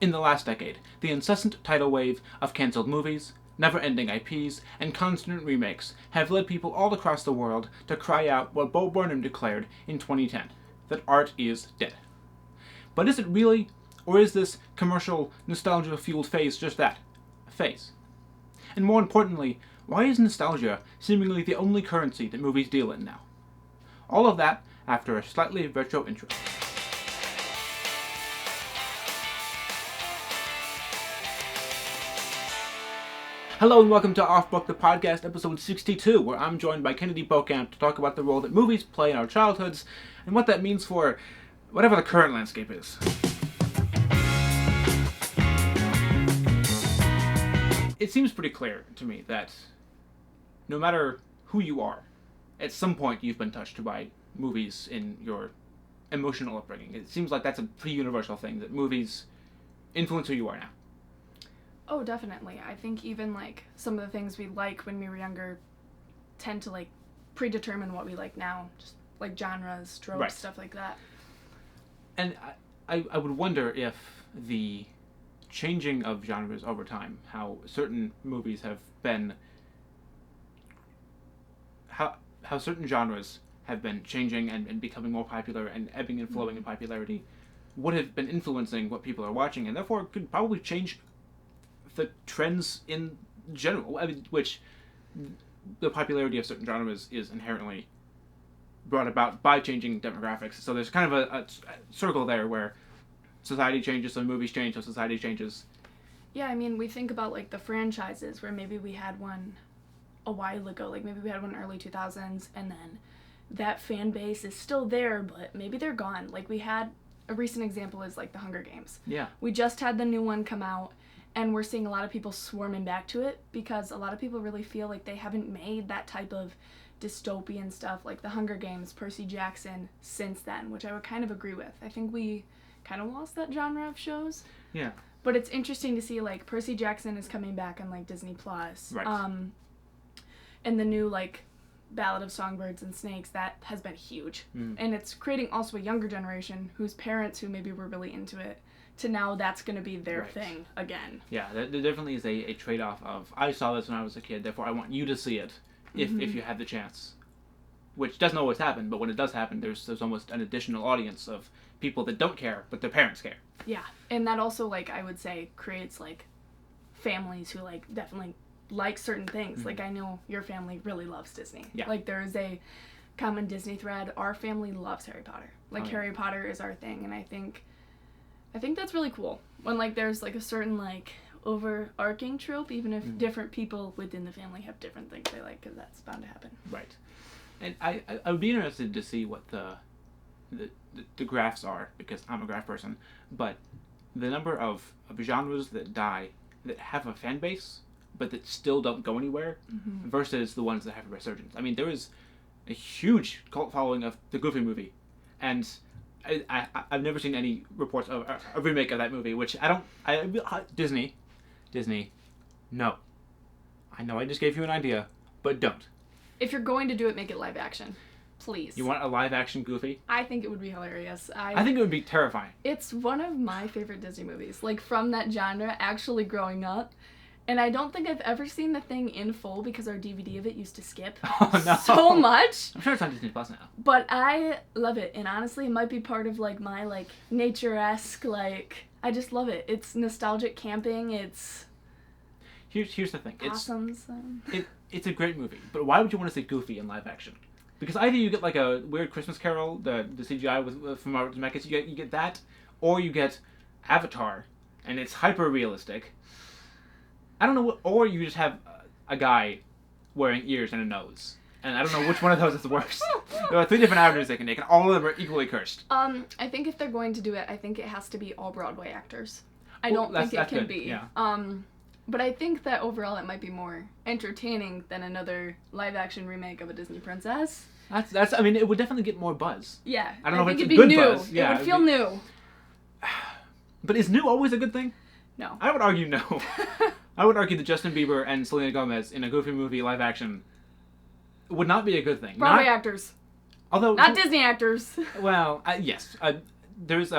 In the last decade, the incessant tidal wave of cancelled movies, never-ending IPs, and constant remakes have led people all across the world to cry out what Bo Burnham declared in 2010, that art is dead. But is it really, or is this commercial, nostalgia-fueled phase just that, a phase? And more importantly, why is nostalgia seemingly the only currency that movies deal in now? All of that after a slightly retro intro. Hello and welcome to Off Book, the podcast, episode 62, where I'm joined by Kennedi Beauchamp to talk about the role that movies play in our childhoods and what that means for whatever the current landscape is. It seems pretty clear to me that no matter who you are, at some point you've been touched by movies in your emotional upbringing. It seems like that's a pretty universal thing, that movies influence who you are now. Oh, definitely. I think even, some of the things we like when we were younger tend to, predetermine what we like now. Just, genres, tropes, right. Stuff like that. And I would wonder if the changing of genres over time, how certain movies have been... How certain genres have been changing and becoming more popular and ebbing and flowing in popularity would have been influencing what people are watching, and therefore could probably change the trends in general, which the popularity of certain genres is inherently brought about by changing demographics. So there's kind of a circle there where society changes, so movies change, so society changes. Yeah, I mean, we think about, the franchises where maybe we had one a while ago, maybe we had one early 2000s, and then that fan base is still there, but maybe they're gone. We had, a recent example is, The Hunger Games. Yeah. We just had the new one come out, and we're seeing a lot of people swarming back to it because a lot of people really feel like they haven't made that type of dystopian stuff like The Hunger Games, Percy Jackson, since then, which I would kind of agree with. I think we kind of lost that genre of shows. Yeah. But it's interesting to see, Percy Jackson is coming back on, Disney+. Right. And the new, Ballad of Songbirds and Snakes, that has been huge. And it's creating also a younger generation whose parents who maybe were really into it, to now that's going to be their thing again. Yeah, there definitely is a trade-off of, I saw this when I was a kid, therefore I want you to see it if you have the chance. Which doesn't always happen, but when it does happen, there's almost an additional audience of people that don't care, but their parents care. Yeah, and that also, I would say, creates, families who, definitely like certain things. I know your family really loves Disney. Yeah. There is a common Disney thread. Our family loves Harry Potter. Harry Potter is our thing, and I think that's really cool when there's a certain overarching trope, even if different people within the family have different things they like, because that's bound to happen. Right. And I would be interested to see what the graphs are, because I'm a graph person, but the number of genres that die that have a fan base but that still don't go anywhere versus the ones that have a resurgence. I mean, there is a huge cult following of the Goofy movie, and I've never seen any reports of a remake of that movie, which Disney, no. I know I just gave you an idea, but don't. If you're going to do it, make it live action. Please. You want a live action Goofy? I think it would be hilarious. I think it would be terrifying. It's one of my favorite Disney movies, from that genre, actually growing up. And I don't think I've ever seen the thing in full because our DVD of it used to skip so much. I'm sure it's on Disney Plus now. But I love it. And honestly, it might be part of, my, nature-esque, I just love it. It's nostalgic camping. It's... Here's the thing. Possums. It's a great movie. But why would you want to see Goofy in live action? Because either you get, a weird Christmas Carol, the CGI from Robert Zemeckis, you get that, or you get Avatar, and it's hyper-realistic. I don't know what, or you just have a guy wearing ears and a nose. And I don't know which one of those is worse. There are 3 different avatars they can make, and all of them are equally cursed. I think if they're going to do it, I think it has to be all Broadway actors. I don't think it can be. Yeah. But I think that overall it might be more entertaining than another live-action remake of a Disney princess. That's. I mean, it would definitely get more buzz. Yeah. I don't know if it's it'd a good be new. Buzz. Yeah, it would feel new. But is new always a good thing? No. I would argue no. I would argue that Justin Bieber and Selena Gomez in a Goofy movie live action would not be a good thing. Broadway actors. Although not Disney actors. Well, yes. There's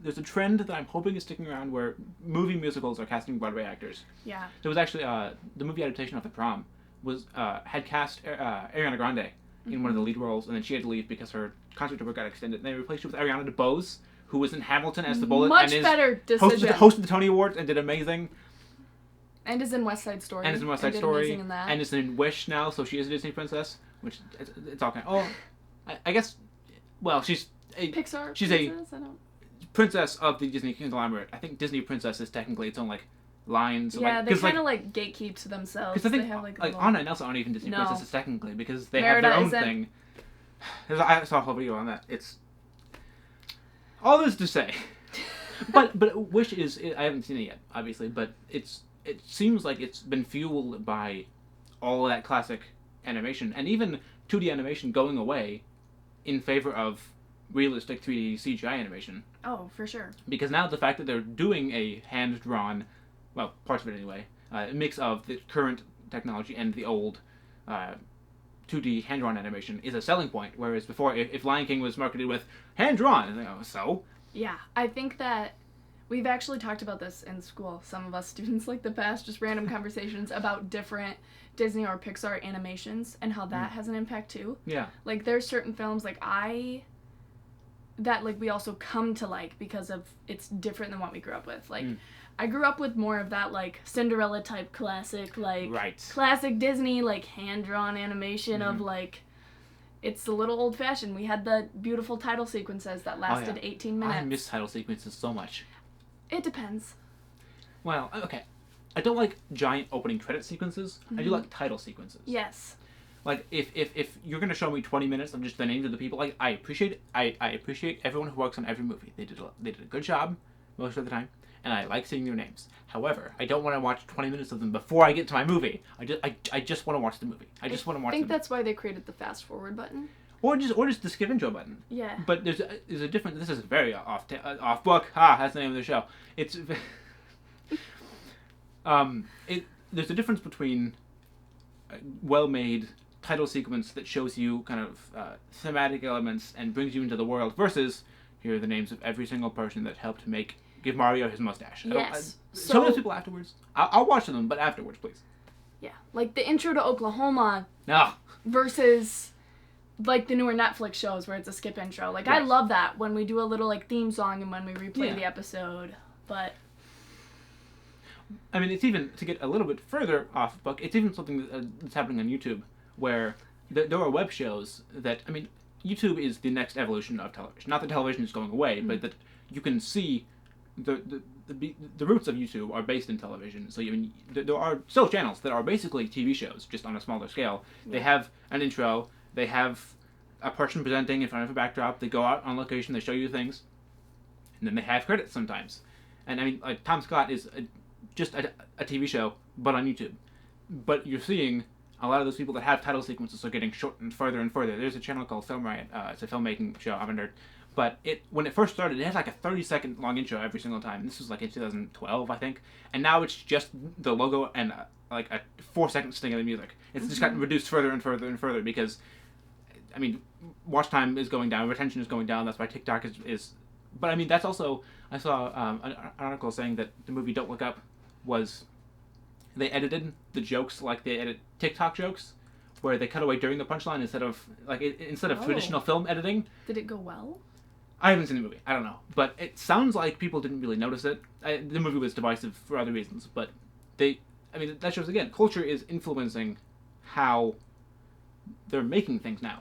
there's a trend that I'm hoping is sticking around where movie musicals are casting Broadway actors. Yeah. There was actually the movie adaptation of The Prom was had cast Ariana Grande in one of the lead roles, and then she had to leave because her concert tour got extended. And they replaced her with Ariana DeBose, who was in Hamilton as the Bullet. Much and better decision. Hosted the Tony Awards and did amazing. And is in West Side Story. And is in West Side Story. In that. And is in Wish now, so she is a Disney princess, which it's all kind of... Oh, I guess... Well, she's a... Pixar she's princess? a princess of the Disney conglomerate. I think Disney princess is technically its own, like, line. So, yeah, like, they kind of, like, gatekeep to themselves. Because I think, they have, like Anna and Elsa aren't even Disney princesses technically, because they Merida have their own thing. I saw a whole video on that. It's... All this to say... but Wish is... I haven't seen it yet, obviously, but it seems like it's been fueled by all of that classic animation, and even 2D animation going away in favor of realistic 3D CGI animation. Oh, for sure. Because now the fact that they're doing a hand-drawn, well, parts of it anyway, a mix of the current technology and the old 2D hand-drawn animation is a selling point, whereas before, if Lion King was marketed with hand-drawn, so... Yeah, I think that we've actually talked about this in school. Some of us students like the past, just random conversations about different Disney or Pixar animations and how that has an impact too. Yeah. Like there's certain films that like we also come to like because of it's different than what we grew up with. Like I grew up with more of that like Cinderella type classic like classic Disney like hand-drawn animation of like it's a little old-fashioned. We had the beautiful title sequences that lasted 18 minutes. I miss title sequences so much. It depends. Well, okay. I don't like giant opening credit sequences. I do like title sequences. Yes. Like if you're gonna show me 20 minutes of just the names of the people, like I appreciate everyone who works on every movie. They did a good job most of the time, and I like seeing their names. However, I don't want to watch 20 minutes of them before I get to my movie. I just want to watch the movie. I think that's why they created the fast forward button. Or just the skip intro button. Yeah. But there's a different. This is very off book. That's the name of the show. It's there's a difference between a well-made title sequence that shows you kind of thematic elements and brings you into the world versus here are the names of every single person that helped give Mario his mustache. Yes. Some of those people afterwards. I'll watch them, but afterwards, please. Yeah, like the intro to Oklahoma. No. Versus like the newer Netflix shows where it's a skip intro. Like I love that when we do a little like theme song and when we replay the episode. But I mean, it's even to get a little bit further off book. It's even something that's happening on YouTube where there are web shows that I mean, YouTube is the next evolution of television. Not that television is going away, but that you can see the roots of YouTube are based in television. So there are still channels that are basically TV shows, just on a smaller scale. Yeah. They have an intro. They have a person presenting in front of a backdrop. They go out on location. They show you things, and then they have credits sometimes. And I mean, like Tom Scott is just a TV show, but on YouTube. But you're seeing a lot of those people that have title sequences are getting shortened further and further. There's a channel called Film Riot. It's a filmmaking show. I'm a nerd. But when it first started, it had like a 30-second long intro every single time. This was like in 2012, I think. And now it's just the logo and like a 4-second sting of the music. It's just gotten reduced further and further and further because, I mean, watch time is going down, retention is going down. That's why TikTok is. But I mean, that's also, I saw an article saying that the movie Don't Look Up was, they edited the jokes like they edit TikTok jokes, where they cut away during the punchline instead of traditional film editing. Did it go well? I haven't seen the movie. I don't know. But it sounds like people didn't really notice it. The movie was divisive for other reasons. But that shows, again, culture is influencing how they're making things now.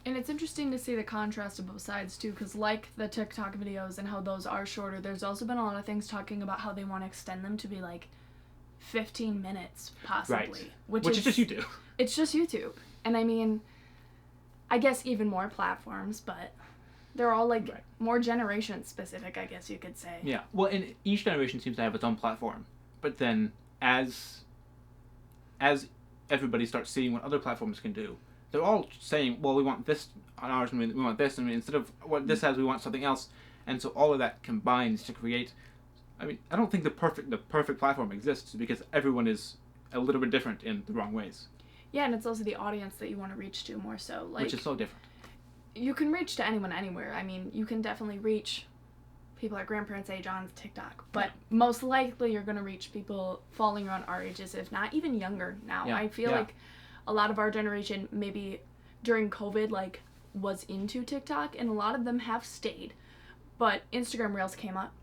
And it's interesting to see the contrast of both sides, too, because like the TikTok videos and how those are shorter, there's also been a lot of things talking about how they want to extend them to be, like, 15 minutes, possibly. Right. Which is just YouTube. It's just YouTube. And, I mean, I guess even more platforms, but they're all, like, more generation-specific, I guess you could say. Yeah. Well, and each generation seems to have its own platform. But then, as everybody starts seeing what other platforms can do, they're all saying, well, we want this on ours, and we want this, and instead of what this has, we want something else. And so all of that combines to create, I mean, I don't think the perfect platform exists because everyone is a little bit different in the wrong ways. Yeah, and it's also the audience that you want to reach to more so. Like, which is so different. You can reach to anyone anywhere. I mean, you can definitely reach people our grandparents' age on TikTok. But most likely you're going to reach people falling around our ages, if not even younger now. Yeah. I feel like a lot of our generation, maybe during COVID, like, was into TikTok, and a lot of them have stayed. But Instagram Reels came up.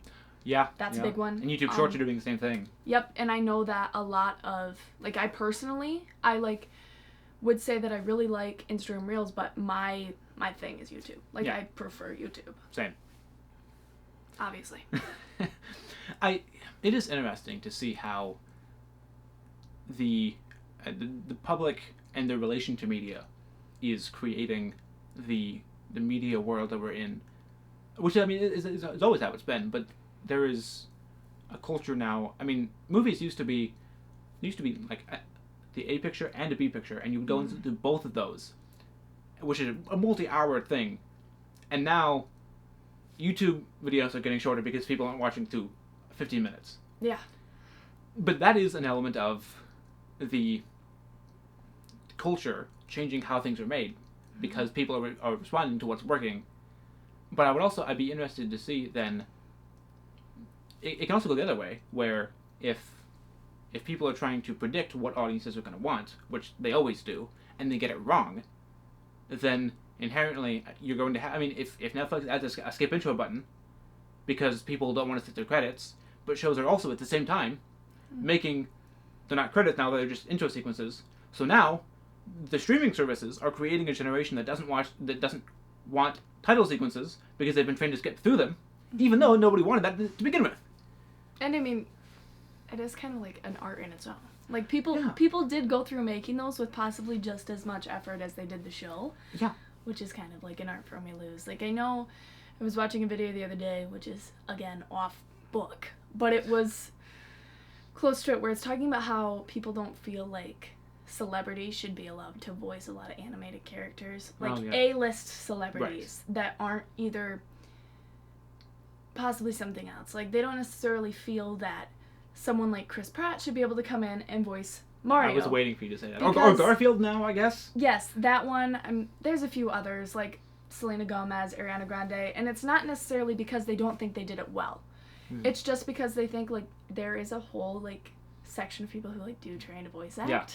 Yeah. That's a big one. And YouTube Shorts are doing the same thing. Yep, and I know that a lot of, like, I personally, like, would say that I really like Instagram Reels, but my thing is YouTube. Like, I prefer YouTube. Same. Obviously. It is interesting to see how the public and their relation to media is creating the media world that we're in, which I mean is always how it's been, but there is a culture now. I mean, movies used to be like the A picture and a B picture, and you would go into both of those, which is a multi-hour thing, and now YouTube videos are getting shorter because people aren't watching to 15 minutes. Yeah. But that is an element of the culture changing how things are made, because people are responding to what's working. But I'd be interested to see then. It can also go the other way, where if people are trying to predict what audiences are going to want, which they always do, and they get it wrong, then inherently you're going to have. I mean, if Netflix adds a skip intro button because people don't want to sit through credits, but shows are also at the same time making, they're not credits now, they're just intro sequences. So now the streaming services are creating a generation that doesn't want title sequences because they've been trained to skip through them, even though nobody wanted that to begin with. And I mean, it is kind of like an art in its own. Like, people did go through making those with possibly just as much effort as they did the show. Yeah. Which is kind of like an art form we lose. Like, I know I was watching a video the other day, which is, again, off book, but it was close to it, where it's talking about how people don't feel like celebrities should be allowed to voice a lot of animated characters. Like, A-list celebrities that aren't either possibly something else. Like, they don't necessarily feel that someone like Chris Pratt should be able to come in and voice Mario. I was waiting for you to say that. Or Garfield now, I guess? Yes, that one. There's a few others, like Selena Gomez, Ariana Grande, and it's not necessarily because they don't think they did it well. It's just because they think, like, there is a whole, like, section of people who, like, do trying to voice act. Yeah.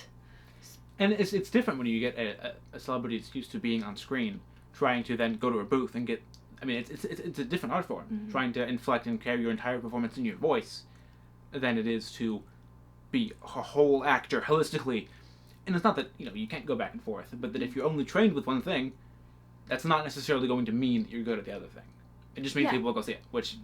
And it's different when you get a celebrity that's used to being on screen, trying to then go to a booth and get... I mean, it's a different art form, trying to inflect and carry your entire performance in your voice, than it is to be a whole actor holistically. And it's not that, you can't go back and forth, but that if you're only trained with one thing, that's not necessarily going to mean that you're good at the other thing. It just means people will go see it, which.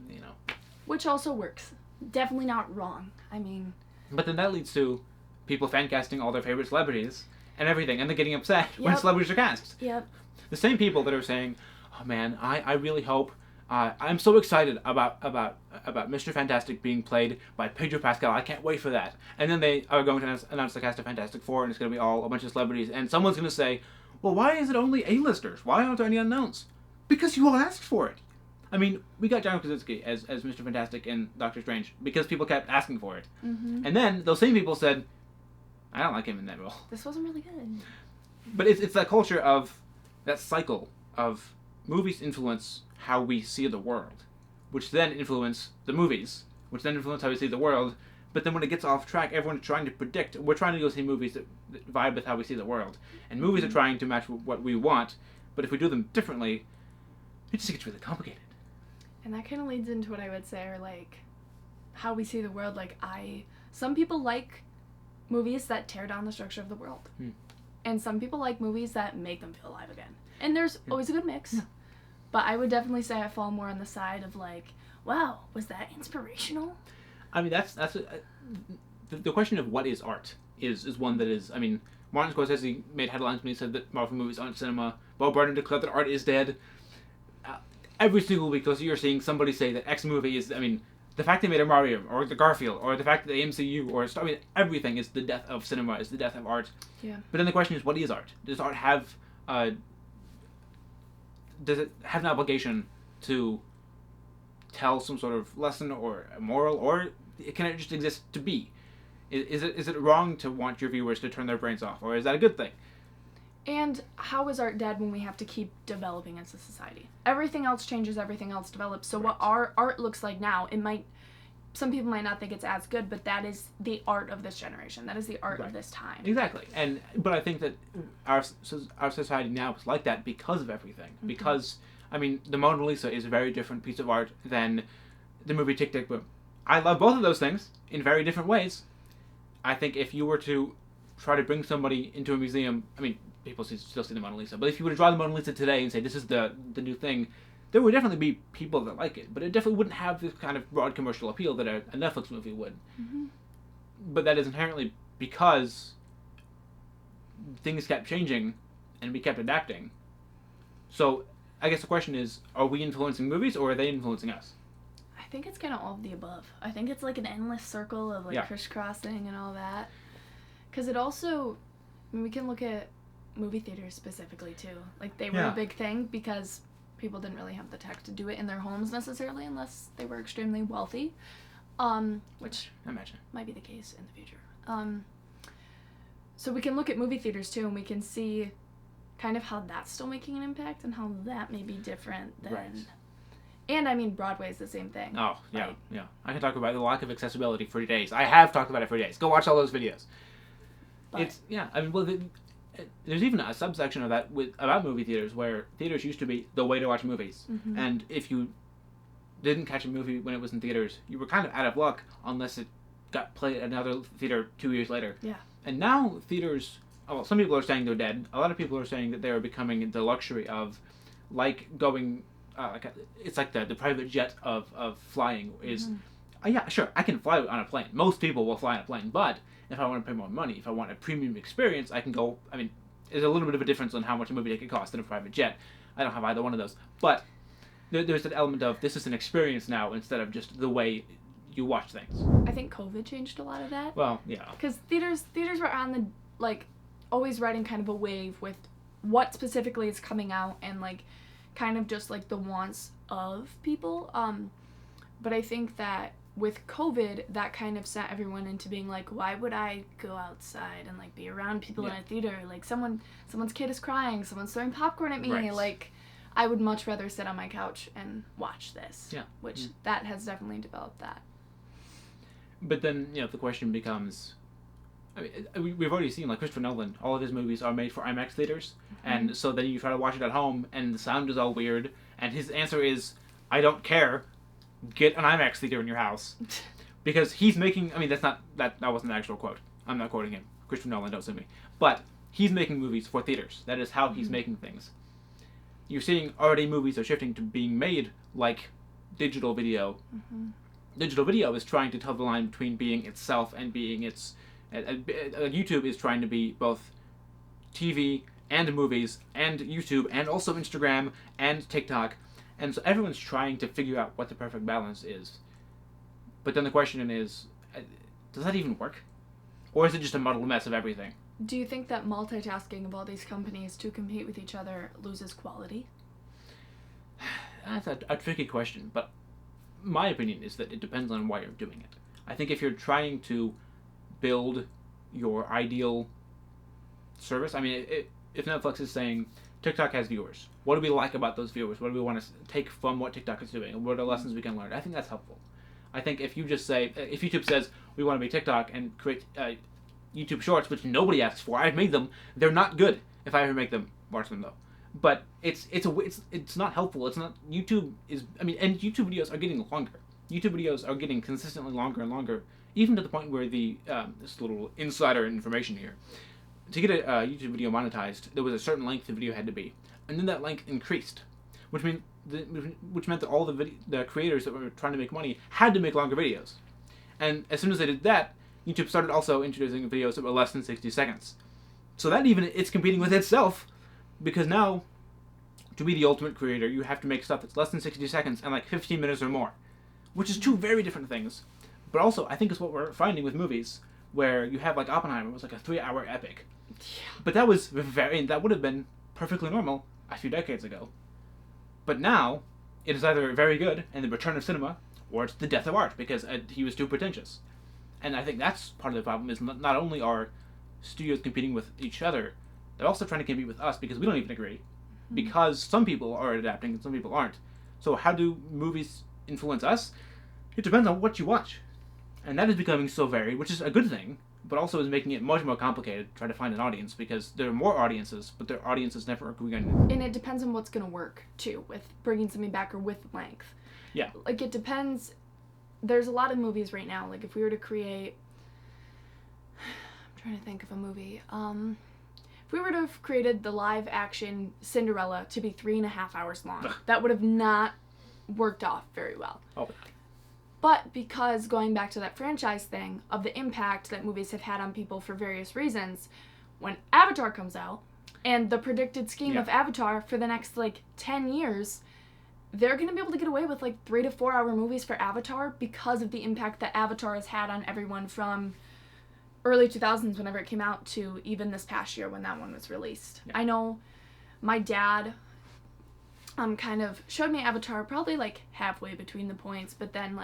Which also works. Definitely not wrong. I mean... But then that leads to people fan casting all their favorite celebrities and everything, and they're getting upset when celebrities are cast. Yep. The same people that are saying, oh man, I really hope... I'm so excited about Mr. Fantastic being played by Pedro Pascal. I can't wait for that. And then they are going to announce the cast of Fantastic Four, and it's going to be all a bunch of celebrities. And someone's going to say, well, why is it only A-listers? Why aren't there any unknowns? Because you all asked for it. I mean, we got John Krasinski as Mr. Fantastic in Doctor Strange because people kept asking for it. Mm-hmm. And then those same people said, I don't like him in that role. This wasn't really good. But it's that culture of, that cycle of movies influence how we see the world, which then influence the movies, which then influence how we see the world. But then when it gets off track, everyone's trying to predict. We're trying to go see movies that vibe with how we see the world. And movies are trying to match what we want, but if we do them differently, it just gets really complicated. And that kind of leads into what I would say are, like, how we see the world. Like, some people like movies that tear down the structure of the world. And some people like movies that make them feel alive again. And there's always a good mix. Yeah. But I would definitely say I fall more on the side of, like, wow, was that inspirational? I mean, that's the question of what is art is one that is, I mean, Martin Scorsese made headlines when he said that Marvel movies aren't cinema. Bob Barton declared that art is dead. Every single week, you're seeing somebody say that X movie is, I mean, the fact they made a Mario, or the Garfield, or the fact that the MCU, or, I mean, everything is the death of cinema, is the death of art. Yeah. But then the question is, what is art? Does art have, does it have an obligation to tell some sort of lesson or a moral, or can it just exist to be? Is it wrong to want your viewers to turn their brains off, or is that a good thing? And how is art dead when we have to keep developing as a society? Everything else changes, everything else develops. So what our art looks like now, some people might not think it's as good, but that is the art of this generation. That is the art of this time. Exactly. But I think that our society now is like that because of everything. Mm-hmm. Because, I mean, the Mona Lisa is a very different piece of art than the movie Tick, Tick, Boom. I love both of those things in very different ways. I think if you were to try to bring somebody into a museum, I mean, people still see the Mona Lisa, but if you were to draw the Mona Lisa today and say this is the new thing, there would definitely be people that like it, but it definitely wouldn't have this kind of broad commercial appeal that a Netflix movie would. Mm-hmm. But that is inherently because things kept changing and we kept adapting. So I guess the question is, are we influencing movies or are they influencing us? I think it's kind of all of the above. I think it's like an endless circle of crisscrossing and all that. Because it also, I mean, we can look at movie theaters specifically too. Like they were a big thing because people didn't really have the tech to do it in their homes necessarily unless they were extremely wealthy, which I imagine might be the case in the future. So we can look at movie theaters too, and we can see kind of how that's still making an impact and how that may be different than. Right. And I mean, Broadway is the same thing. Oh yeah, yeah. I can talk about the lack of accessibility for days. I have talked about it for days. Go watch all those videos. But, I mean, there's even a subsection of that about movie theaters where theaters used to be the way to watch movies. Mm-hmm. And if you didn't catch a movie when it was in theaters, you were kind of out of luck unless it got played at another theater 2 years later. Yeah. And now theaters, well, some people are saying they're dead. A lot of people are saying that they are becoming the luxury of, like, going, it's like the private jet of flying is, yeah, sure, I can fly on a plane. Most people will fly on a plane, but if I want to pay more money, if I want a premium experience, I can go, I mean, there's a little bit of a difference on how much a movie ticket costs than a private jet. I don't have either one of those. But there's an element of this is an experience now instead of just the way you watch things. I think COVID changed a lot of that. Well, yeah. Because theaters were on the, like, always riding kind of a wave with what specifically is coming out and, like, kind of just, like, the wants of people. But I think that with COVID, that kind of sent everyone into being like, why would I go outside and, like, be around people in a theater? Like, someone's kid is crying, someone's throwing popcorn at me. Right. Like, I would much rather sit on my couch and watch this. Yeah. Which, that has definitely developed that. But then, the question becomes, I mean, we've already seen, like, Christopher Nolan, all of his movies are made for IMAX theaters. Mm-hmm. And so then you try to watch it at home, and the sound is all weird. And his answer is, I don't care. Get an IMAX theater in your house. Because he's making, I mean, that wasn't an actual quote. I'm not quoting him. Christopher Nolan, don't sue me. But he's making movies for theaters. That is how he's making things. You're seeing already movies are shifting to being made like digital video. Mm-hmm. Digital video is trying to tell the line between being itself and being its... YouTube is trying to be both TV and movies and YouTube and also Instagram and TikTok. And so everyone's trying to figure out what the perfect balance is. But then the question is, does that even work? Or is it just a muddled mess of everything? Do you think that multitasking of all these companies to compete with each other loses quality? That's a tricky question, but my opinion is that it depends on why you're doing it. I think if you're trying to build your ideal service, I mean, if Netflix is saying, TikTok has viewers. What do we like about those viewers? What do we want to take from what TikTok is doing? What are lessons we can learn? I think that's helpful. I think if you just say, if YouTube says, we want to be TikTok and create YouTube Shorts, which nobody asks for, I've made them, they're not good. If I ever make them, watch them though. But it's not helpful. It's not, YouTube is, I mean, and YouTube videos are getting longer. YouTube videos are getting consistently longer and longer, even to the point where this little insider information here, to get a YouTube video monetized, there was a certain length the video had to be, and then that length increased, which meant that all the creators that were trying to make money had to make longer videos, and as soon as they did that, YouTube started also introducing videos that were less than 60 seconds. So that even it's competing with itself, because now, to be the ultimate creator, you have to make stuff that's less than 60 seconds and like 15 minutes or more, which is two very different things. But also, I think it's what we're finding with movies, where you have like Oppenheimer was like a 3-hour epic. Yeah. But that would have been perfectly normal a few decades ago. But now, it is either very good and the return of cinema, or it's the death of art because he was too pretentious. And I think that's part of the problem, is not only are studios competing with each other, they're also trying to compete with us because we don't even agree. Because some people are adapting and some people aren't. So how do movies influence us? It depends on what you watch. And that is becoming so varied, which is a good thing, but also is making it much more complicated to try to find an audience because there are more audiences, but their audiences never agree on. And it depends on what's going to work, too, with bringing something back or with length. Yeah. Like, it depends. There's a lot of movies right now. Like, if we were to create... I'm trying to think of a movie. If we were to have created the live-action Cinderella to be 3.5 hours long, that would have not worked off very well. Oh. But because, going back to that franchise thing, of the impact that movies have had on people for various reasons, when Avatar comes out, and the predicted scheme of Avatar for the next, 10 years, they're going to be able to get away with, 3 to 4 hour movies for Avatar because of the impact that Avatar has had on everyone from early 2000s, whenever it came out, to even this past year when that one was released. Yeah. I know my dad kind of showed me Avatar probably, halfway between the points, but then,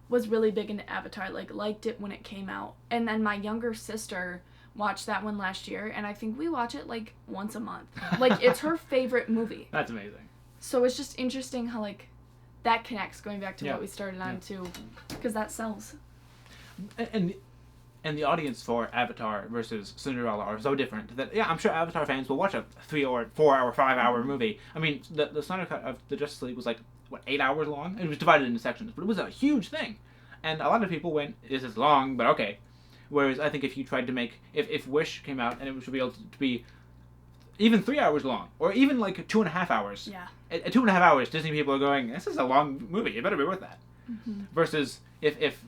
was really big into Avatar, liked it when it came out. And then my younger sister watched that one last year, and I think we watch it, once a month. It's her favorite movie. That's amazing. So it's just interesting how, that connects, going back to what we started on, too, because that sells. And the audience for Avatar versus Cinderella are so different that, I'm sure Avatar fans will watch a 3 or 4 hour, 5 hour movie. I mean, the Snyder Cut of the Justice League was 8 hours long? It was divided into sections, but it was a huge thing. And a lot of people went, this is long, but okay. Whereas I think if you tried to make, if Wish came out and it was revealed to be even 3 hours long, or even 2.5 hours. Yeah. At 2.5 hours, Disney people are going, this is a long movie, it better be worth that. Mm-hmm. Versus if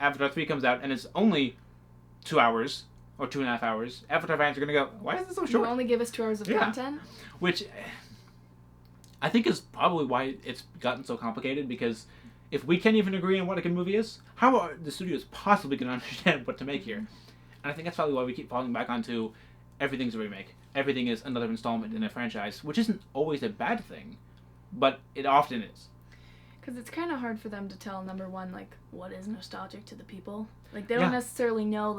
Avatar 3 comes out and it's only 2 hours, or 2.5 hours, Avatar fans are going to go, why is this so short? You only give us 2 hours of content? Which I think is probably why it's gotten so complicated, because if we can't even agree on what a good movie is, how are the studios possibly going to understand what to make here? And I think that's probably why we keep falling back onto everything's a remake. Everything is another installment in a franchise, which isn't always a bad thing, but it often is. Because it's kind of hard for them to tell, number one, what is nostalgic to the people. They don't necessarily know,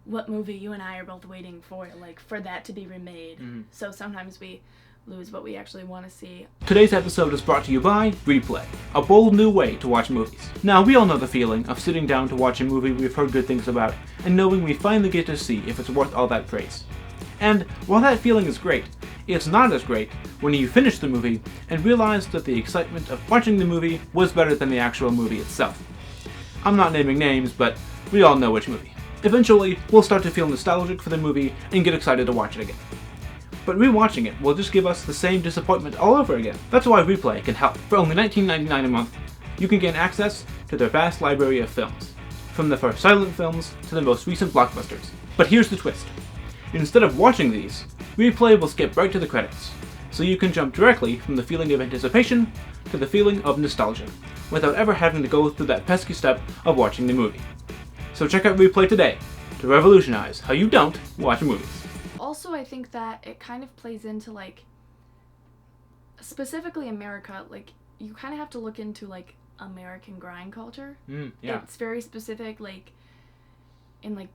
what movie you and I are both waiting for, for that to be remade. Mm-hmm. So sometimes we lose what we actually want to see. Today's episode is brought to you by Replay, a bold new way to watch movies. Now, we all know the feeling of sitting down to watch a movie we've heard good things about, and knowing we finally get to see if it's worth all that praise. And while that feeling is great, it's not as great when you finish the movie and realize that the excitement of watching the movie was better than the actual movie itself. I'm not naming names, but we all know which movie. Eventually, we'll start to feel nostalgic for the movie and get excited to watch it again. But rewatching it will just give us the same disappointment all over again. That's why Replay can help. For only $19.99 a month, you can gain access to their vast library of films, from the first silent films to the most recent blockbusters. But here's the twist. Instead of watching these, Replay will skip right to the credits, so you can jump directly from the feeling of anticipation to the feeling of nostalgia, without ever having to go through that pesky step of watching the movie. So check out Replay today to revolutionize how you don't watch movies. Also, I think that it kind of plays into, specifically America, you kind of have to look into, American grind culture. Yeah. It's very specific, in,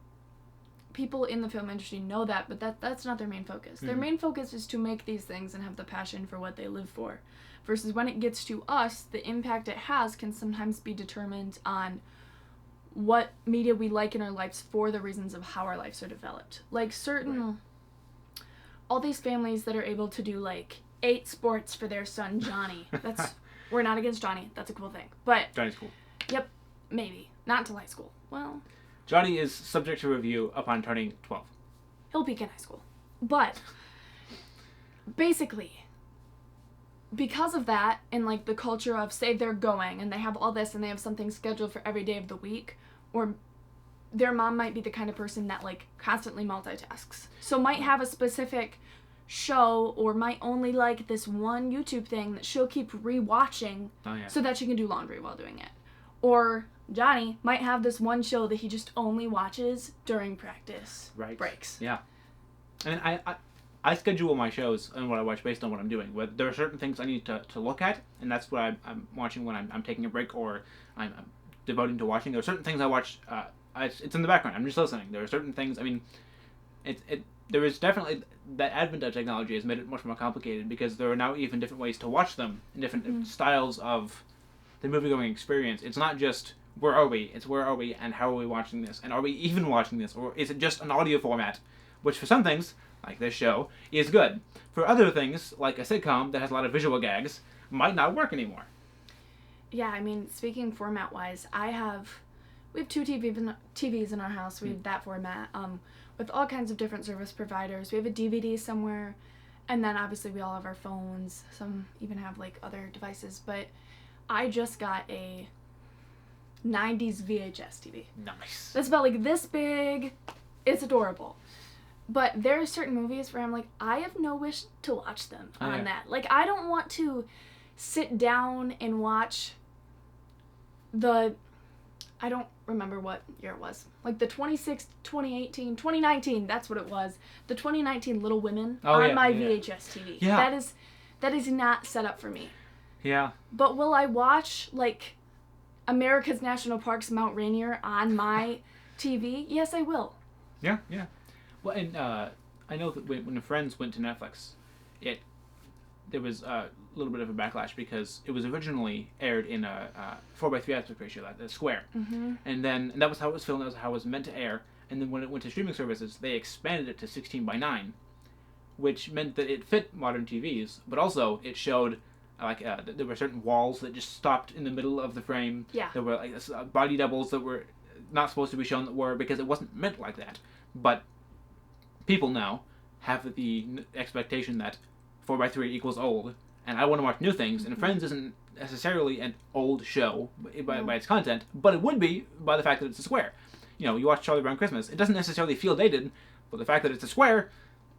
people in the film industry know that, but that's not their main focus. Their main focus is to make these things and have the passion for what they live for. Versus when it gets to us, the impact it has can sometimes be determined on what media we like in our lives for the reasons of how our lives are developed. All these families that are able to do 8 sports for their son Johnny. We're not against Johnny. That's a cool thing. But Johnny's cool. Yep, maybe. Not until high school. Well, Johnny is subject to review upon turning 12. He'll peak in high school. But basically, because of that, and the culture of, say they're going and they have all this and they have something scheduled for every day of the week, or their mom might be the kind of person that constantly multitasks. So might have a specific show, or might only like this one YouTube thing that she'll keep rewatching so that she can do laundry while doing it. Or Johnny might have this one show that he just only watches during practice breaks. Yeah. And I schedule my shows and what I watch based on what I'm doing. There are certain things I need to look at, and that's what I'm watching when I'm taking a break or I'm devoting to watching. There are certain things I watch, it's in the background. I'm just listening. There are certain things, there is definitely that advent of technology has made it much more complicated because there are now even different ways to watch them and different styles of the movie-going experience. It's not just where are we, it's where are we and how are we watching this, and are we even watching this, or is it just an audio format, which for some things, like this show, is good. For other things, like a sitcom that has a lot of visual gags, might not work anymore. Yeah, I mean, speaking format-wise, we have two TVs in our house. We have that format, with all kinds of different service providers. We have a DVD somewhere, and then obviously we all have our phones. Some even have, like, other devices, but I just got a 90s VHS TV. Nice. That's about, like, this big. It's adorable. But there are certain movies where I'm like, I have no wish to watch them on that. Like, I don't want to sit down and watch I don't remember what year it was. Like the 2018, 2019, that's what it was. The 2019 Little Women on my VHS TV. Yeah. That is not set up for me. Yeah. But will I watch, like, America's National Parks Mount Rainier on my TV? Yes, I will. Yeah. Well, and I know that when Friends went to Netflix, there was a little bit of a backlash because it was originally aired in a 4:3 aspect ratio, the square. Mm-hmm. And that was how it was filmed, that was how it was meant to air. And then when it went to streaming services, they expanded it to 16:9, which meant that it fit modern TVs, but also it showed there were certain walls that just stopped in the middle of the frame. Yeah. There were body doubles that were not supposed to be shown that were, because it wasn't meant like that. But people now have the expectation that 4:3 equals old, and I want to watch new things, and Friends isn't necessarily an old show by its content, but it would be by the fact that it's a square. You know, you watch Charlie Brown Christmas, it doesn't necessarily feel dated, but the fact that it's a square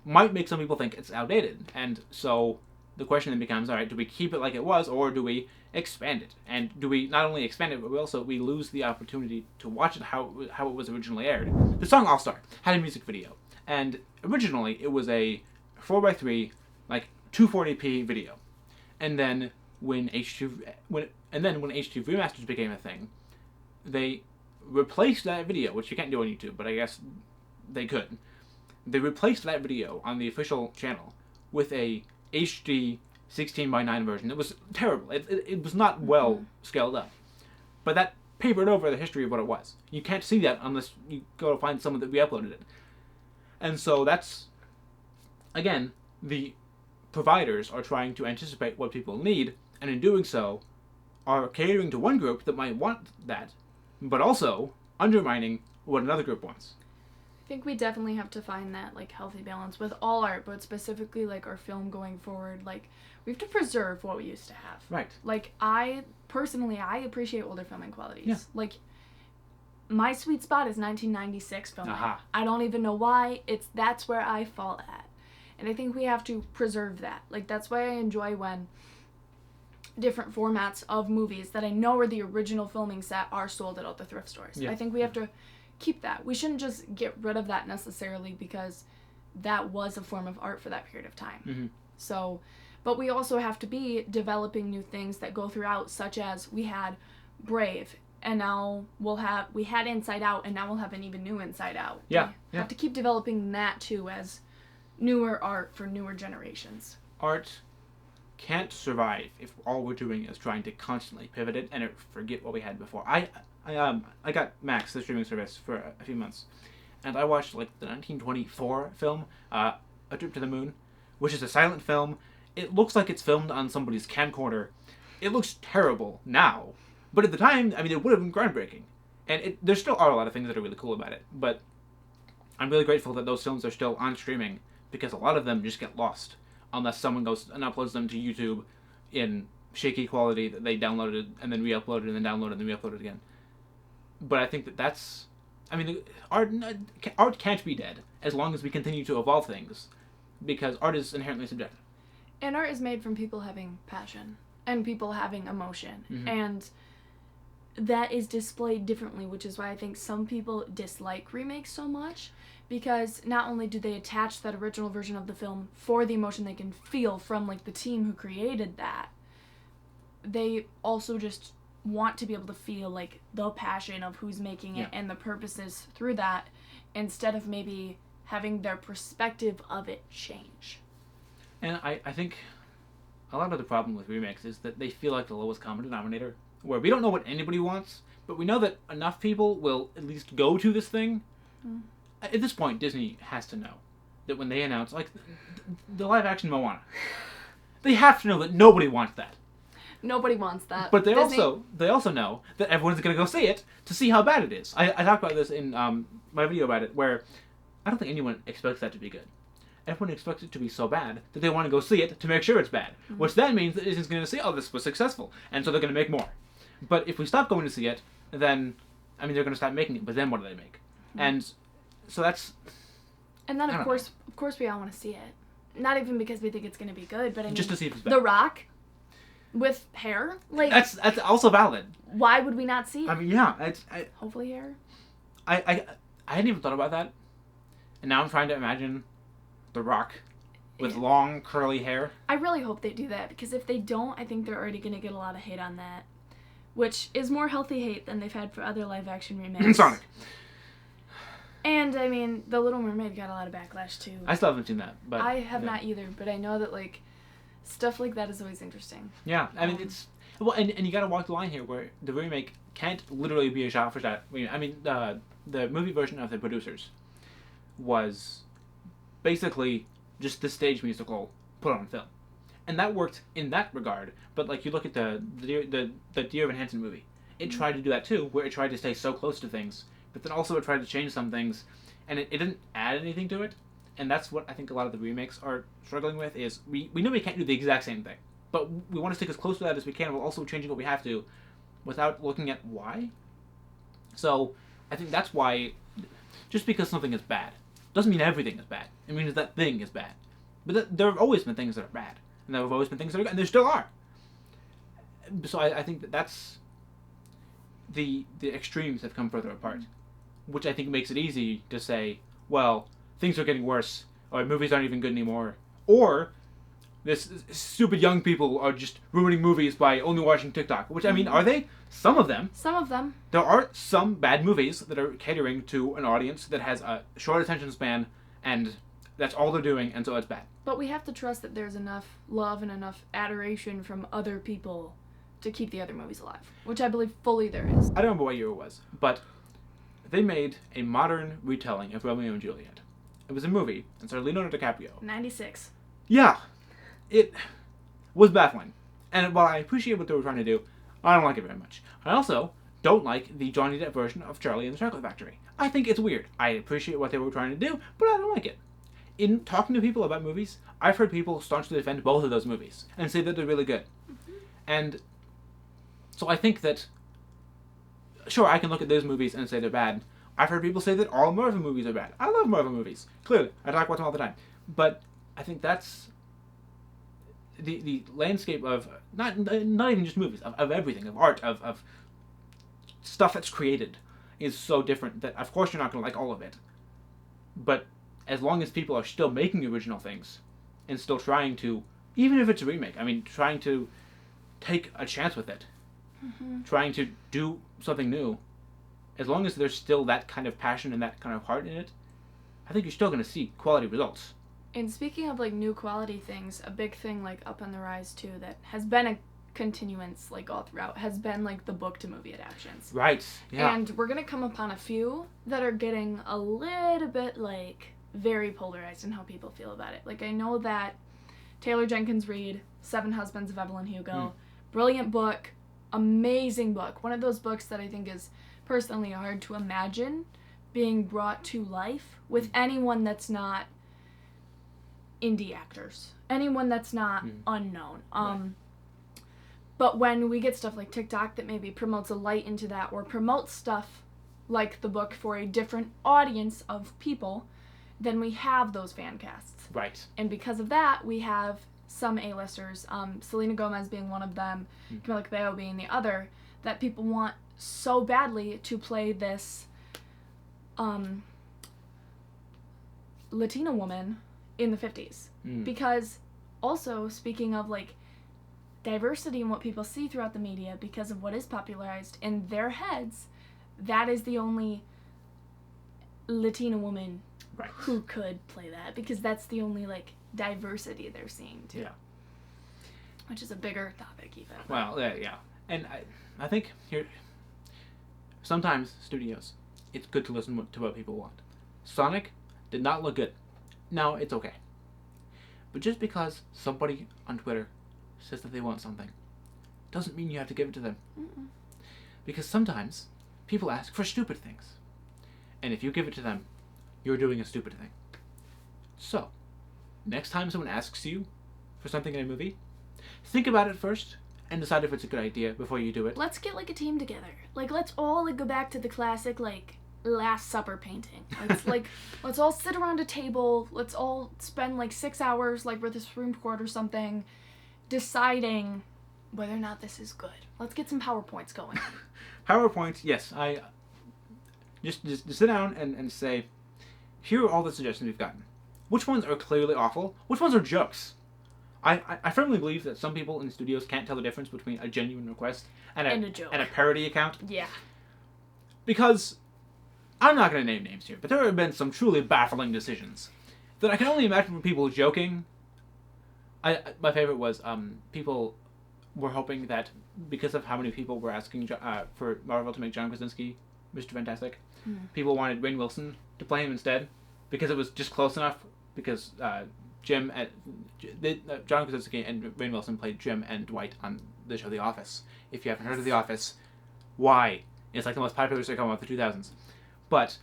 might make some people think it's outdated. And so the question then becomes, all right, do we keep it like it was, or do we expand it? And do we not only expand it, but we lose the opportunity to watch it how it was originally aired? The song All Star had a music video, and originally it was a 4:3, like 240p video. And then when H2 remasters became a thing, they replaced that video, which you can't do on YouTube, but I guess they could. They replaced that video on the official channel with a HD 16:9 version. It was terrible. It was not well scaled up. But that papered over the history of what it was. You can't see that unless you go to find someone that re-uploaded it. And so that's, again, the providers are trying to anticipate what people need, and in doing so, are catering to one group that might want that, but also undermining what another group wants. I think we definitely have to find that, like, healthy balance with all art, but specifically, like, our film going forward. Like, we have to preserve what we used to have. Right. Like, I appreciate older filming qualities. Yeah. Like, my sweet spot is 1996 filming. Aha. I don't even know why. That's where I fall at. And I think we have to preserve that. Like, that's why I enjoy when different formats of movies that I know are the original filming set are sold at all the thrift stores. Yeah. I think we have to keep that. We shouldn't just get rid of that necessarily because that was a form of art for that period of time. Mm-hmm. So, but we also have to be developing new things that go throughout, such as we had Brave, and now we had Inside Out, and now we'll have an even new Inside Out. Yeah. We have to keep developing that too as newer art for newer generations. Art can't survive if all we're doing is trying to constantly pivot it and forget what we had before. I got Max, the streaming service, for a few months, and I watched like the 1924 film, A Trip to the Moon, which is a silent film. It looks like it's filmed on somebody's camcorder. It looks terrible now, but at the time, I mean, it would have been groundbreaking. And there still are a lot of things that are really cool about it, but I'm really grateful that those films are still on streaming, because a lot of them just get lost unless someone goes and uploads them to YouTube in shaky quality that they downloaded and then re-uploaded and then downloaded and then re-uploaded again. But I think that's... I mean, art can't be dead as long as we continue to evolve things, because art is inherently subjective. And art is made from people having passion and people having emotion. Mm-hmm. And that is displayed differently, which is why I think some people dislike remakes so much, because not only do they attach that original version of the film for the emotion they can feel from, like, the team who created that, they also just want to be able to feel, like, the passion of who's making it and the purposes through that, instead of maybe having their perspective of it change. And I think a lot of the problem with remakes is that they feel like the lowest common denominator, where we don't know what anybody wants, but we know that enough people will at least go to this thing. At this point, Disney has to know that when they announce, like, the live-action Moana, they have to know that nobody wants that. Nobody wants that. But they Disney... also know that everyone's going to go see it to see how bad it is. I talked about this in my video about it, where I don't think anyone expects that to be good. Everyone expects it to be so bad that they want to go see it to make sure it's bad. Which then means that Disney's going to say, oh, this was successful, and so they're going to make more. But if we stop going to see it, then, I mean, they're going to stop making it, but then what do they make? And so that's... And then, of course, we all want to see it. Not even because we think it's going to be good, but I mean... Just to see if it's bad. The Rock... with hair, like that's also valid. Why would we not see it? I mean, yeah, hopefully hair. I hadn't even thought about that, and now I'm trying to imagine The Rock with long curly hair. I really hope they do that, because if they don't, I think they're already gonna get a lot of hate on that, which is more healthy hate than they've had for other live action remakes. Sonic. And I mean, The Little Mermaid got a lot of backlash too. I still haven't seen that, but I have not either. But I know that like. Stuff like that is always interesting. Yeah, I mean, it's... Well, and you gotta walk the line here where the remake can't literally be a shot-for-shot. I mean, the movie version of The Producers was basically just the stage musical put on film. And that worked in that regard, but, like, you look at the Dear Evan Hansen movie. It tried to do that, too, where it tried to stay so close to things, but then also it tried to change some things, and it didn't add anything to it. And that's what I think a lot of the remakes are struggling with, is we know we can't do the exact same thing, but we want to stick as close to that as we can while also changing what we have to without looking at why. So I think that's why, just because something is bad doesn't mean everything is bad. It means that thing is bad. But there have always been things that are bad, and there have always been things that are good, and there still are. So I think that's the extremes have come further apart, which I think makes it easy to say, well, things are getting worse, or movies aren't even good anymore, or this stupid young people are just ruining movies by only watching TikTok. Which, I mean, are they? Some of them. Some of them. There are some bad movies that are catering to an audience that has a short attention span, and that's all they're doing, and so it's bad. But we have to trust that there's enough love and enough adoration from other people to keep the other movies alive, which I believe fully there is. I don't remember what year it was, but they made a modern retelling of Romeo and Juliet. It was a movie, and starred Leonardo DiCaprio. 96. Yeah. It was baffling. And while I appreciate what they were trying to do, I don't like it very much. I also don't like the Johnny Depp version of Charlie and the Chocolate Factory. I think it's weird. I appreciate what they were trying to do, but I don't like it. In talking to people about movies, I've heard people staunchly defend both of those movies and say that they're really good. Mm-hmm. And so I think that, sure, I can look at those movies and say they're bad. I've heard people say that all Marvel movies are bad. I love Marvel movies. Clearly. I talk about them all the time. But I think that's the landscape of, not even just movies, of everything, of art, of stuff that's created, is so different that, of course, you're not going to like all of it. But as long as people are still making original things and still trying to, even if it's a remake, I mean, trying to take a chance with it, trying to do something new, as long as there's still that kind of passion and that kind of heart in it, I think you're still going to see quality results. And speaking of, like, new quality things, a big thing, like, up on the rise, too, that has been a continuance, like, all throughout, has been, like, the book-to-movie adaptions. Right, yeah. And we're going to come upon a few that are getting a little bit, like, very polarized in how people feel about it. Like, I know that Taylor Jenkins Reid, Seven Husbands of Evelyn Hugo, brilliant book, amazing book. One of those books that I think is personally hard to imagine being brought to life with anyone that's not indie actors, anyone that's not unknown. But when we get stuff like TikTok that maybe promotes a light into that, or promotes stuff like the book for a different audience of people, then we have those fan casts. Right. And because of that, we have some A-listers, Selena Gomez being one of them, Camila Cabello being the other, that people want so badly to play this Latina woman in the 50s. Because also, speaking of, like, diversity in what people see throughout the media, because of what is popularized in their heads, that is the only Latina woman Right. who could play that, because that's the only like diversity they're seeing too. Yeah. Which is a bigger topic even. Well, yeah. And I think here, sometimes studios, it's good to listen to what people want. Sonic did not look good. Now, it's okay. But just because somebody on Twitter says that they want something, doesn't mean you have to give it to them. Mm-mm. Because sometimes people ask for stupid things. And if you give it to them, you're doing a stupid thing. So, next time someone asks you for something in a movie, think about it first and decide if it's a good idea before you do it. Let's get like a team together. Like, let's all like go back to the classic like Last Supper painting. Let's all sit around a table. Let's all spend like 6 hours like with a Supreme Court or something, deciding whether or not this is good. Let's get some PowerPoints going. PowerPoint, yes. I just sit down and say, here are all the suggestions we've gotten. Which ones are clearly awful? Which ones are jokes? I firmly believe that some people in studios can't tell the difference between a genuine request and a joke. And a parody account. Yeah. Because I'm not going to name names here, but there have been some truly baffling decisions that I can only imagine from people joking. My favorite was people were hoping that because of how many people were asking for Marvel to make John Krasinski Mr. Fantastic, people wanted Rainn Wilson to play him instead because it was just close enough. Because John Krasinski and Rainn Wilson played Jim and Dwight on the show The Office. If you haven't heard of The Office, why? It's like the most popular sitcom of the 2000s. But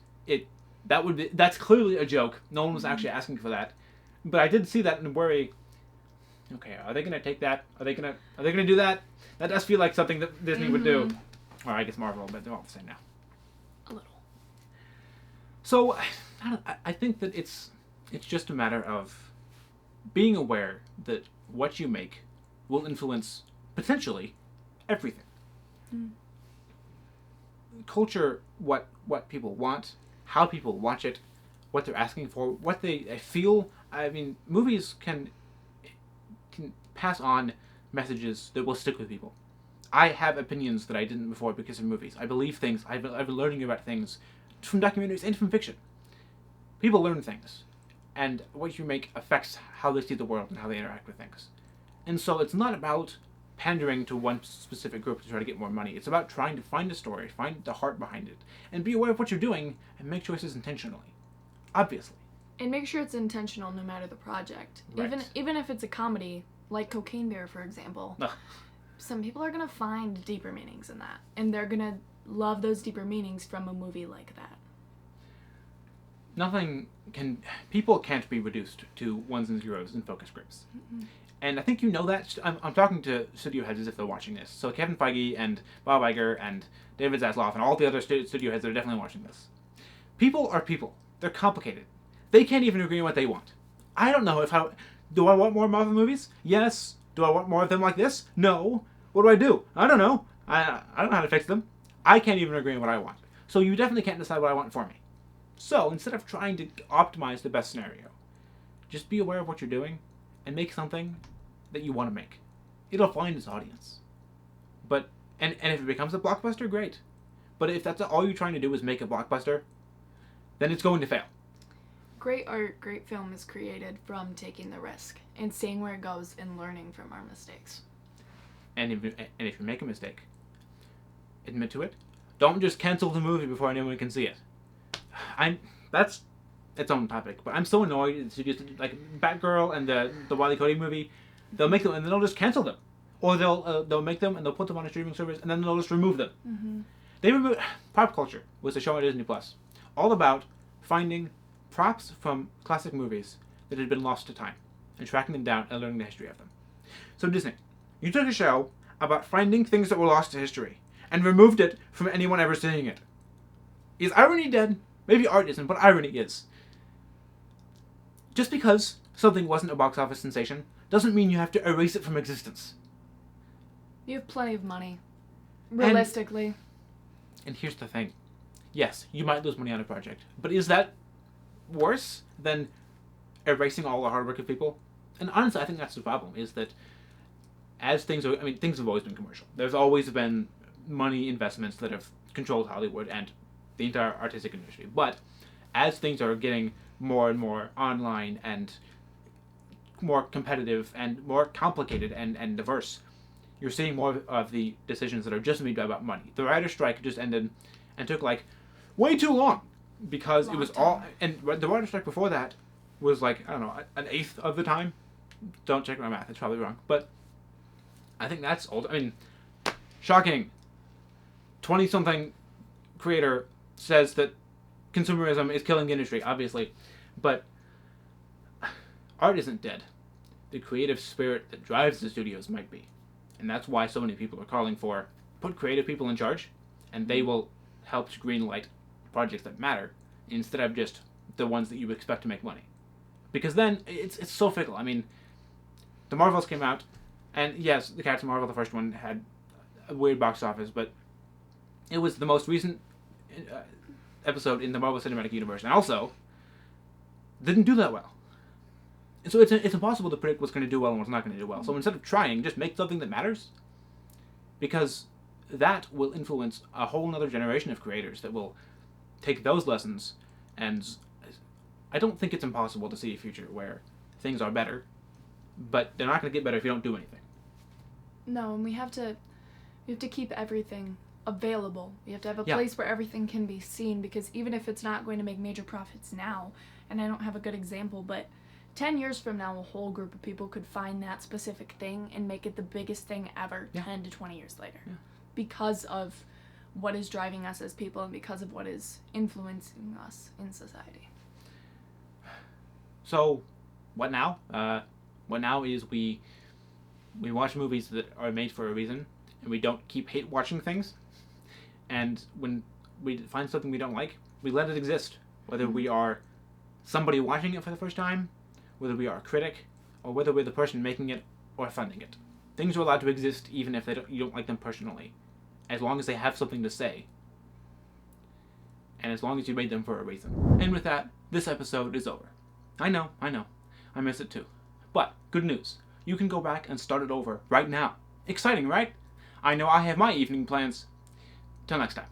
that's clearly a joke. No one was actually asking for that. But I did see that and worry. Okay, are they gonna take that? Are they gonna do that? That does feel like something that Disney would do. Or I guess Marvel, but they're all the same now. A little. So I think that it's just a matter of being aware that what you make will influence potentially everything. Culture, what people want, how people watch it, what they're asking for, what they feel. I mean, movies can pass on messages that will stick with people. I have opinions that I didn't before because of movies. I believe things. I've been learning about things from documentaries and from fiction. People learn things, and what you make affects how they see the world and how they interact with things. And so it's not about pandering to one specific group to try to get more money. It's about trying to find a story, find the heart behind it, and be aware of what you're doing and make choices intentionally. Obviously. And make sure it's intentional no matter the project. Right. Even if it's a comedy, like Cocaine Bear, for example. Ugh. Some people are going to find deeper meanings in that. And they're going to love those deeper meanings from a movie like that. People can't be reduced to ones and zeros in focus groups. And I think you know that. I'm talking to studio heads as if they're watching this. So Kevin Feige and Bob Iger and David Zaslav and all the other studio heads that are definitely watching this. People are people. They're complicated. They can't even agree on what they want. I don't know do I want more Marvel movies? Yes. Do I want more of them like this? No. What do? I don't know. I don't know how to fix them. I can't even agree on what I want. So you definitely can't decide what I want for me. So instead of trying to optimize the best scenario, just be aware of what you're doing and make something that you want to make. It'll find its audience. But and if it becomes a blockbuster, great. But if that's all you're trying to do is make a blockbuster, then it's going to fail. Great art, great film is created from taking the risk and seeing where it goes and learning from our mistakes. And if you make a mistake, admit to it. Don't just cancel the movie before anyone can see it. That's its own topic, but I'm so annoyed at studios like Batgirl and the Wile E. Coyote movie. They'll make them and then they'll just cancel them, or they'll make them and they'll put them on a streaming service and then they'll just remove them. Mm-hmm. They remove Pop Culture was a show on Disney Plus, all about finding props from classic movies that had been lost to time and tracking them down and learning the history of them. So Disney, you took a show about finding things that were lost to history and removed it from anyone ever seeing it. Is irony dead? Maybe art isn't, but irony is. Just because something wasn't a box office sensation doesn't mean you have to erase it from existence. You have plenty of money. Realistically. And here's the thing. Yes, you might lose money on a project, but is that worse than erasing all the hard work of people? And honestly, I think that's the problem, is that as things have always been commercial. There's always been money investments that have controlled Hollywood and the entire artistic industry. But as things are getting more and more online and more competitive and more complicated and diverse, you're seeing more of the decisions that are just made about money. The writer's strike just ended and took like way too long because it was all, and the writer's strike before that was like, I don't know, an eighth of the time. Don't check my math, it's probably wrong, but I think that's old. I mean, shocking. 20-something creator says that consumerism is killing the industry, obviously, but art isn't dead. The creative spirit that drives the studios might be. And that's why so many people are calling for, put creative people in charge, and they will help to greenlight projects that matter, instead of just the ones that you expect to make money. Because then, it's so fickle. I mean, the Marvels came out, and yes, the Captain Marvel, the first one, had a weird box office, but it was the most recent episode in the Marvel Cinematic Universe, and also didn't do that well. And so it's impossible to predict what's going to do well and what's not going to do well. So instead of trying, just make something that matters, because that will influence a whole other generation of creators that will take those lessons. And I don't think it's impossible to see a future where things are better, but they're not going to get better if you don't do anything. No, and we have to keep everything available. We have to have a place where everything can be seen, because even if it's not going to make major profits now, and I don't have a good example, but 10 years from now, a whole group of people could find that specific thing and make it the biggest thing ever 10 to 20 years later. Yeah. Because of what is driving us as people and because of what is influencing us in society. So, what now? What now is we watch movies that are made for a reason, and we don't keep hate watching things. And when we find something we don't like, we let it exist. Whether we are somebody watching it for the first time, whether we are a critic, or whether we're the person making it or funding it. Things are allowed to exist even if you don't like them personally, as long as they have something to say, and as long as you made them for a reason. And with that, this episode is over. I know, I miss it too. But, good news, you can go back and start it over right now. Exciting, right? I know I have my evening plans. Till next time.